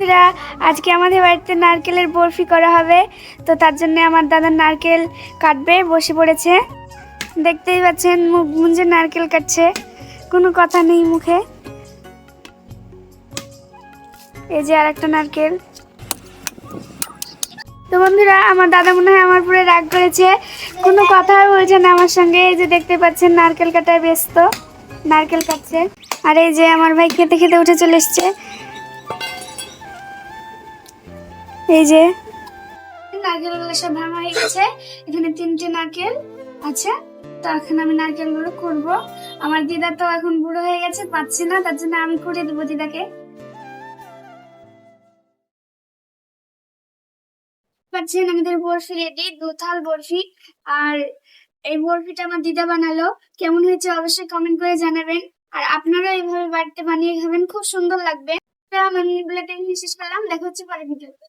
বন্ধুরা, আজকে আমাদের বাড়িতে নারকেলের বরফি করা হবে। তো তার জন্য আমার দাদা নারকেল কাটবে বসে পড়েছে। দেখতেই পাচ্ছেন মুখ গুঁজে নারকেল কাটছে, কোনো কথা নেই মুখে। এই যে আরেকটা নারকেল। তো বন্ধুরা, আমার দাদা মনে হয় আমার পুরো রাগ করেছে, কোনো কথা বলছে না আমার সঙ্গে। এই যে দেখতে পাচ্ছেন নারকেল কাটায় ব্যস্ত, নারকেল কাটছে। আর এই যে আমার ভাই খেতে খেতে উঠে চলে এসছে। এই যে নারকেলগুলো সব ভাঙা হয়ে গেছে। এখানে 3টে নারকেল আছে। তো এখন আমি নারকেলগুলো করবো। আমার দিদা তো এখন বুড়ো হয়ে গেছে, পাচ্ছে না, তার জন্য আমি করে দেবো দিদাকে। পাচ্ছেন আমাদের বরফি রেডি, 2 থাল বরফি। আর এই বরফিটা আমার দিদা বানালো। কেমন হয়েছে অবশ্যই কমেন্ট করে জানাবেন। আর আপনারা এইভাবে বাড়িতে বানিয়ে খাবেন, খুব সুন্দর লাগবে। আমি ভিডিওটা শেষ করলাম, দেখা হচ্ছে পরের ভিডিওতে।